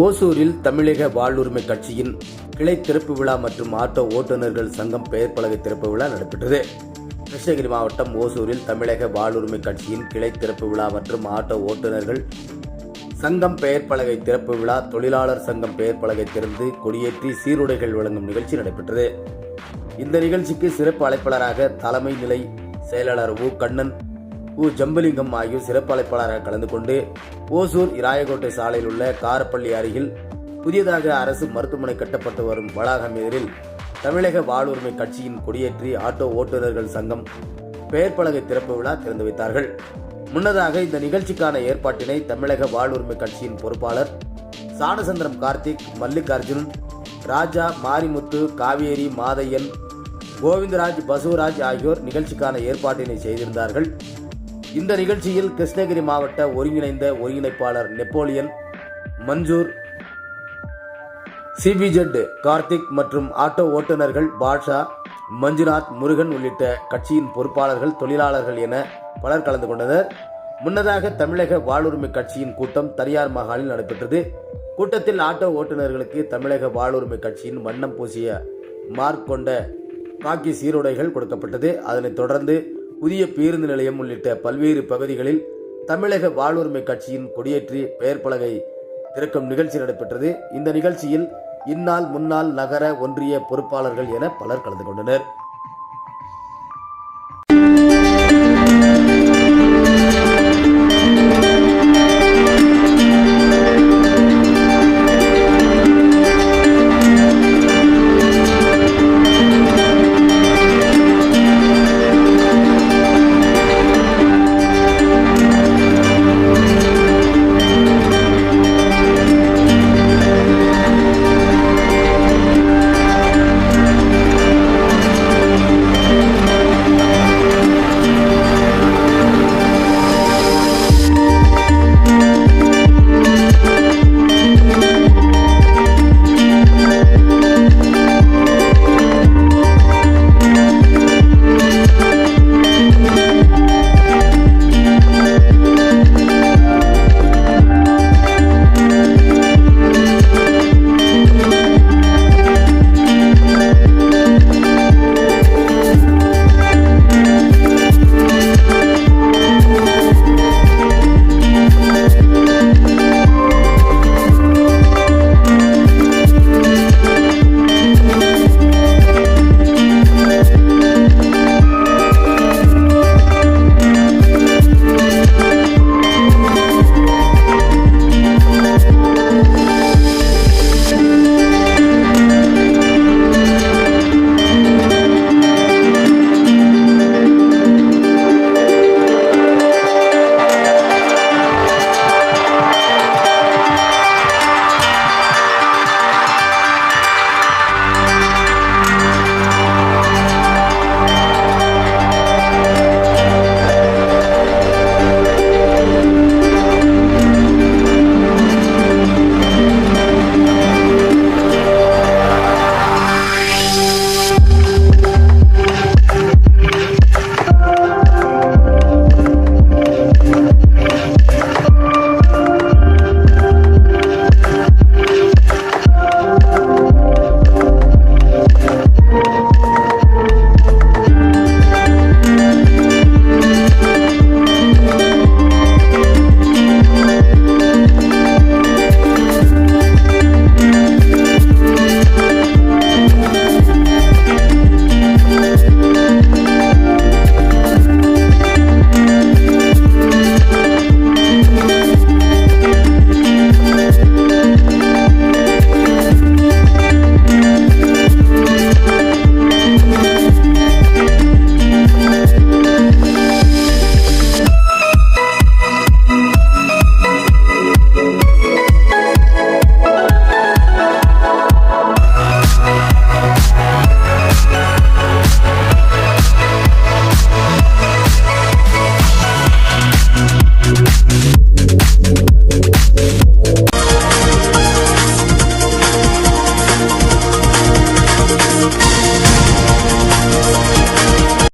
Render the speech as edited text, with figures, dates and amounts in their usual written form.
ஓசூரில் தமிழக வாழ்வுரிமை கட்சியின் கிளை திறப்பு விழா மற்றும் ஆட்டோ ஓட்டுநர்கள் சங்கம் பெயர் பலகை திறப்பு விழா நடைபெற்றது. கிருஷ்ணகிரி மாவட்டம் ஓசூரில் தமிழக வாழ்வுரிமை கட்சியின் கிளை திறப்பு விழா மற்றும் ஆட்டோ ஓட்டுநர்கள் சங்கம் பெயர் பலகை திறப்பு விழா, தொழிலாளர் சங்கம் பெயர் பலகை திறந்து கொடியேற்றி சீருடைகள் வழங்கும் நிகழ்ச்சி நடைபெற்றது. இந்த நிகழ்ச்சிக்கு சிறப்பு அழைப்பாளராக தலைமை நிலை செயலாளர் கண்ணன், ஜம்பலிங்கம் ஆகியோர் சிறப்பு அழைப்பாளராக கலந்து கொண்டு ஓசூர் இராயக்கோட்டை சாலையில் உள்ள காரப்பள்ளி அருகில் புதியதாக அரசு மருத்துவமனை கட்டப்பட்டு வரும் வளாகம் எதிரில் தமிழக வாழ்வுரிமை கட்சியின் கொடியேற்றி ஆட்டோ ஓட்டுநர்கள் சங்கம் பெயர் பலகை திறப்பு விழா திறந்து வைத்தார்கள். முன்னதாக இந்த நிகழ்ச்சிக்கான ஏற்பாட்டினை தமிழக வாழ்வுரிமை கட்சியின் பொறுப்பாளர் சாணசந்திரம் கார்த்திக், மல்லிகார்ஜுன், ராஜா, மாரிமுத்து, காவேரி, மாதையன், கோவிந்தராஜ், பசுவராஜ் ஆகியோர் நிகழ்ச்சிக்கான ஏற்பாட்டினை செய்திருந்தார்கள். இந்த நிகழ்ச்சியில் கிருஷ்ணகிரி மாவட்ட ஒருங்கிணைந்த ஒருங்கிணைப்பாளர் நெப்போலியன், மன்சூர், சிபிஜெட் கார்த்திக் மற்றும் ஆட்டோ ஓட்டுநர்கள் பாட்ஷா, மஞ்சுநாத், முருகன் உள்ளிட்ட கட்சியின் பொறுப்பாளர்கள், தொழிலாளர்கள் என பலர் கலந்து கொண்டனர். முன்னதாக தமிழக வாழ்வுரிமை கட்சியின் கூட்டம் தனியார் மகாலில் நடைபெற்றது. கூட்டத்தில் ஆட்டோ ஓட்டுநர்களுக்கு தமிழக வாழ்வுரிமை கட்சியின் வண்ணம் பூசிய மார்க் கொண்ட காக்கி சீருடைகள் கொடுக்கப்பட்டது. அதனைத் தொடர்ந்து புதிய பேருந்து நிலையம் உள்ளிட்ட பல்வேறு பகுதிகளில் தமிழக வாழ்வுரிமை கட்சியின் கொடியேற்றி பெயர் பலகை திறக்கும் நிகழ்ச்சி நடைபெற்றது. இந்த நிகழ்ச்சியில் இந்நாள் முன்னாள் நகர ஒன்றிய பொறுப்பாளர்கள் என பலர் கலந்து கொண்டனர்.